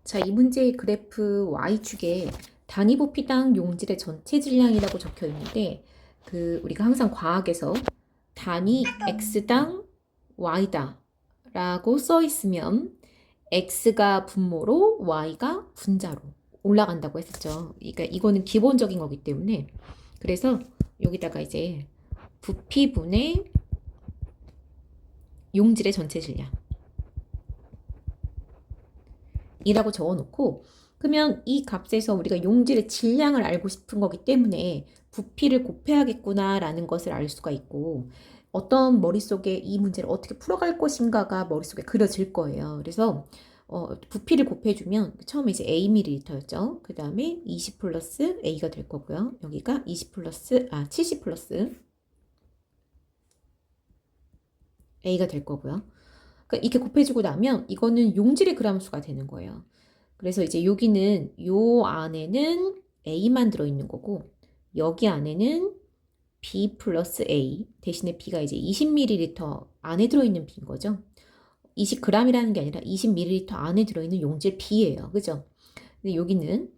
자, 이 문제의 그래프 Y축에 단위 부피당 용질의 전체 질량이라고 적혀 있는데, 우리가 항상 과학에서 단위 X당 Y다 라고 써 있으면 X가 분모로 Y가 분자로 올라간다고 했었죠. 그러니까 이거는 기본적인 거기 때문에, 그래서 여기다가 이제 부피분의 용질의 전체 질량 이라고 적어놓고, 그러면 이 값에서 우리가 용질의 질량을 알고 싶은 거기 때문에 부피를 곱해야겠구나 라는 것을 알 수가 있고, 어떤 머릿속에 이 문제를 어떻게 풀어갈 것인가가 머릿속에 그려질 거예요. 그래서 부피를 곱해주면 처음에 이제 A ml였죠. 그 다음에 20 플러스 A가 될 거고요. 여기가 20 플러스 70 플러스 A가 될 거고요. 그러니까 이렇게 곱해주고 나면 이거는 용질의 그람수가 되는 거예요. 그래서 이제 여기는 요 안에는 A만 들어있는 거고, 여기 안에는 B 플러스 A 대신에 B가 이제 20ml 안에 들어있는 B인 거죠. 20g이라는 게 아니라 20ml 안에 들어있는 용질 B예요. 그죠? 근데 여기는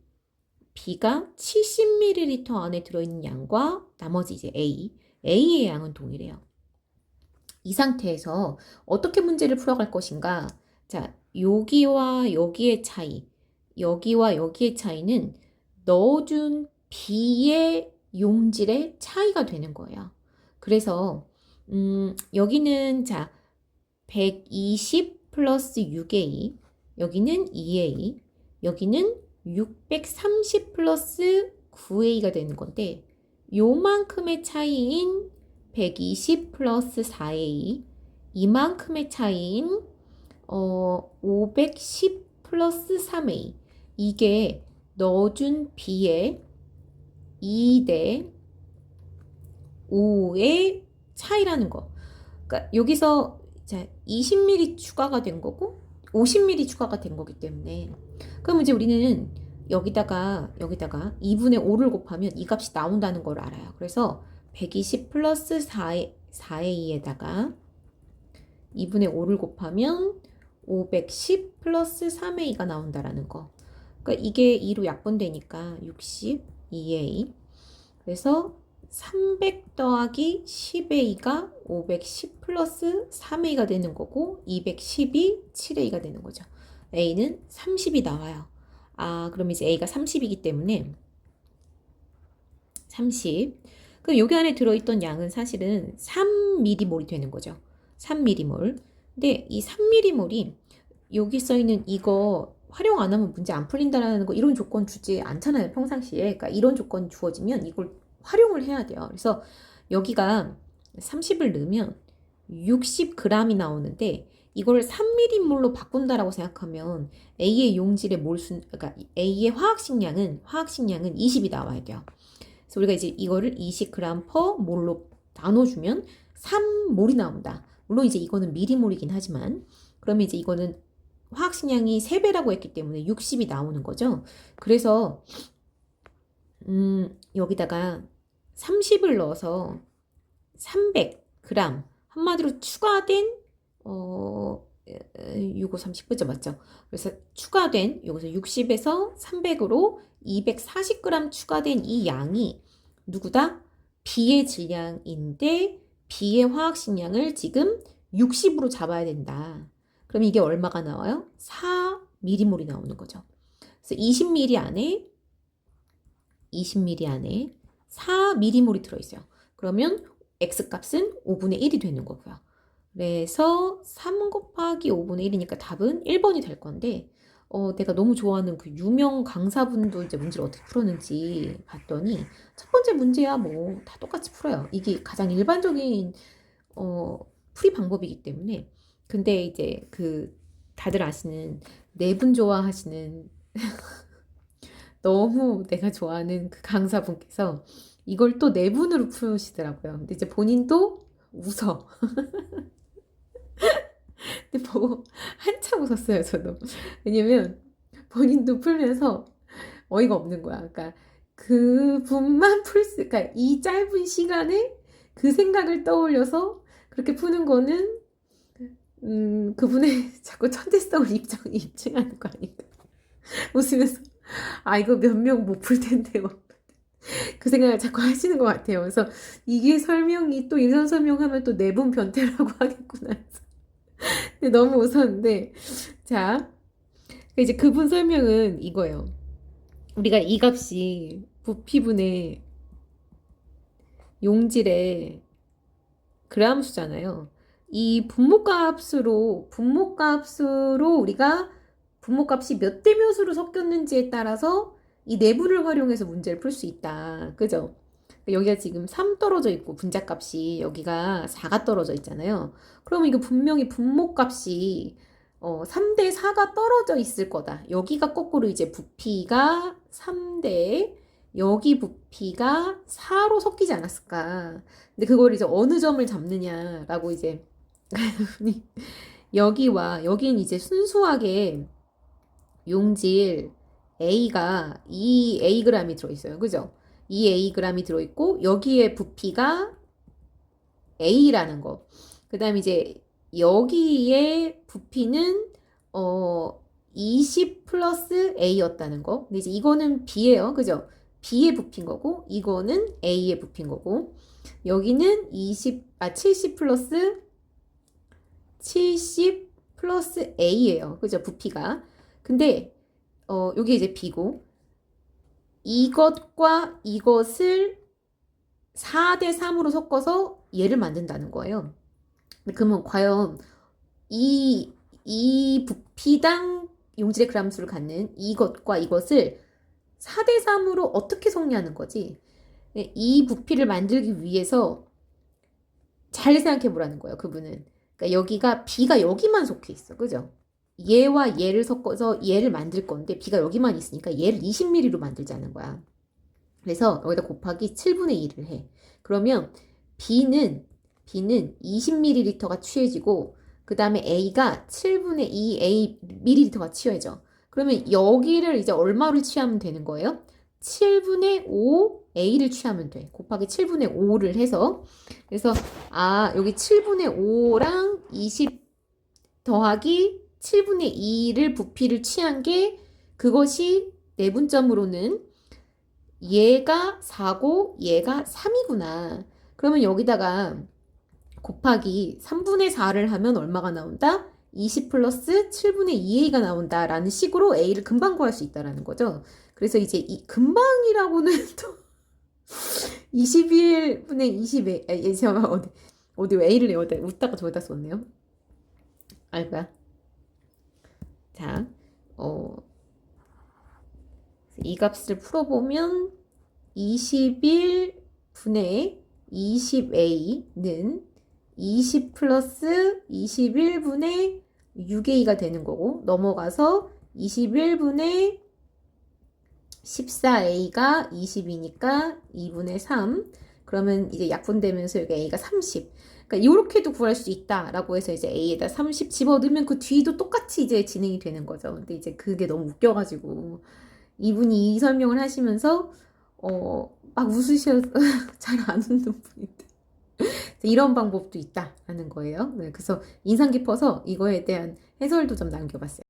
B가 70ml 안에 들어있는 양과 나머지 이제 A의 양은 동일해요. 이 상태에서 어떻게 문제를 풀어갈 것인가? 자, 여기와 여기의 차이, 여기와 여기의 차이는 넣어준 B의 용질의 차이가 되는 거예요. 그래서 여기는 자 120 플러스 6A, 여기는 2A, 여기는 630 플러스 9A가 되는 건데, 요만큼의 차이인 120 플러스 4A, 이만큼의 차이인 510 플러스 3A, 이게 넣어준 B의 2대 5의 차이라는 거. 그러니까 여기서 자 20ml 추가가 된 거고 50ml 추가가 된 거기 때문에, 그럼 이제 우리는 여기다가 2분의 5를 곱하면 이 값이 나온다는 걸 알아요. 그래서 120 플러스 4의 2에다가 2분의 5를 곱하면 510 플러스 3의 2가 나온다라는 거. 그러니까 이게 2로 약분되니까 62A. 그래서 300 더하기 10A가 510 플러스 3A가 되는 거고, 210이 7A가 되는 거죠. A는 30이 나와요. 그럼 이제 A가 30이기 때문에 30. 그럼 여기 안에 들어있던 양은 사실은 3mm몰이 되는 거죠. 3mm몰. 근데 이 3mm몰이 여기 써있는 이거 활용 안 하면 문제 안 풀린다라는 거, 이런 조건 주지 않잖아요, 평상시에. 그러니까 이런 조건이 주어지면 이걸 활용을 해야 돼요. 그래서 여기가 30을 넣으면 60g이 나오는데, 이걸 3mm몰로 바꾼다라고 생각하면 A의 용질의 몰수, 그러니까 A의 화학식량은 20이 나와야 돼요. 그래서 우리가 이제 이거를 20g per 몰로 나눠주면 3몰이 나온다. 물론 이제 이거는 미리몰이긴 하지만, 그러면 이제 이거는 화학식량이 3배라고 했기 때문에 60이 나오는 거죠. 그래서 여기다가 30을 넣어서 300g, 한마디로 추가된 65, 30, 그죠? 맞죠? 그래서 추가된, 여기서 60에서 300으로 240g 추가된 이 양이 누구다? B의 질량인데, B의 화학식량을 지금 60으로 잡아야 된다. 그럼 이게 얼마가 나와요? 4mm몰이 나오는 거죠. 그래서 20ml 안에 4mm몰이 들어있어요. 그러면 X값은 5분의 1이 되는 거고요. 그래서 3 곱하기 5분의 1이니까 답은 1번이 될 건데, 내가 너무 좋아하는 그 유명 강사분도 이제 문제를 어떻게 풀었는지 봤더니, 첫 번째 문제야 뭐 다 똑같이 풀어요. 이게 가장 일반적인 풀이 방법이기 때문에. 근데 이제 다들 아시는, 내분 좋아하시는 너무 내가 좋아하는 그 강사분께서 이걸 또 내분으로 푸시더라고요. 근데 이제 본인도 웃어. 근데 보고 한참 웃었어요, 저도. 왜냐면 본인도 풀면서 어이가 없는 거야. 그러니까 그분만 그러니까 이 짧은 시간에 그 생각을 떠올려서 그렇게 푸는 거는 그분의 자꾸 천재성을 입증하는 거 아닌가. 웃으면서 아 이거 몇 명 못 풀 텐데 막 그 생각을 자꾸 하시는 것 같아요. 그래서 이게 설명이 또 이런 설명하면 또 내분 변태라고 하겠구나. 근데 너무 웃었는데 자 이제 그분 설명은 이거예요. 우리가 이 값이 부피분의 용질의 그람수잖아요. 이 분모값으로 우리가 분모값이 몇 대 몇으로 섞였는지에 따라서 이 내분을 활용해서 문제를 풀 수 있다. 그죠? 여기가 지금 3 떨어져 있고 분자값이 여기가 4가 떨어져 있잖아요. 그러면 이거 분명히 분모값이 3대 4가 떨어져 있을 거다. 여기가 거꾸로 이제 부피가 3대 여기 부피가 4로 섞이지 않았을까. 근데 그걸 이제 어느 점을 잡느냐라고 이제 여긴 이제 순수하게 용질 A가 2Ag이 들어있어요. 그죠? 2Ag이 들어있고 여기에 부피가 A라는 거. 그 다음에 이제 여기에 부피는 20 플러스 A였다는 거. 근데 이제 이거는 B예요. 그죠? B의 부피인 거고 이거는 A의 부피인 거고 여기는 70 플러스 A예요. 그죠? 부피가. 근데 여기 이제 B고 이것과 이것을 4대 3으로 섞어서 얘를 만든다는 거예요. 그러면 과연 이 부피당 용질의 그람수를 갖는 이것과 이것을 4대 3으로 어떻게 정리하는 거지? 이 부피를 만들기 위해서 잘 생각해 보라는 거예요. 그분은. 그러니까 여기가 B가 여기만 속해 있어. 그죠? 얘와 얘를 섞어서 얘를 만들 건데 B가 여기만 있으니까 얘를 20ml로 만들자는 거야. 그래서 여기다 곱하기 7분의 1을 해. 그러면 B는 20ml가 취해지고 그 다음에 A가 7분의 2 ml가 취해져. 그러면 여기를 이제 얼마를 취하면 되는 거예요? 7분의 5 A를 취하면 돼. 곱하기 7분의 5를 해서 그래서 여기 7분의 5랑 20 더하기 7분의 2를 부피를 취한 게 그것이 내분점으로는 얘가 4고 얘가 3이구나. 그러면 여기다가 곱하기 3분의 4를 하면 얼마가 나온다? 20 플러스 7분의 2A가 나온다라는 식으로 A를 금방 구할 수 있다라는 거죠. 그래서 이제 이 금방이라고는 또 21분의 20A 제가 어디 A를 여기다 웃다가 저기다 썼네요. 알까? 자, 이 값을 풀어보면 21분의 20A는 20 플러스 21분의 6A가 되는 거고 넘어가서 21분의 14A가 20이니까 2분의 3 그러면 이제 약분되면서 여기 A가 30 그러니까 이렇게도 구할 수 있다라고 해서 이제 A에다 30 집어넣으면 그 뒤도 똑같이 이제 진행이 되는 거죠. 근데 이제 그게 너무 웃겨가지고 이분이 이 설명을 하시면서 막 웃으셔서 잘 안 웃는 분인데 이런 방법도 있다라는 거예요. 네, 그래서 인상 깊어서 이거에 대한 해설도 좀 남겨봤어요.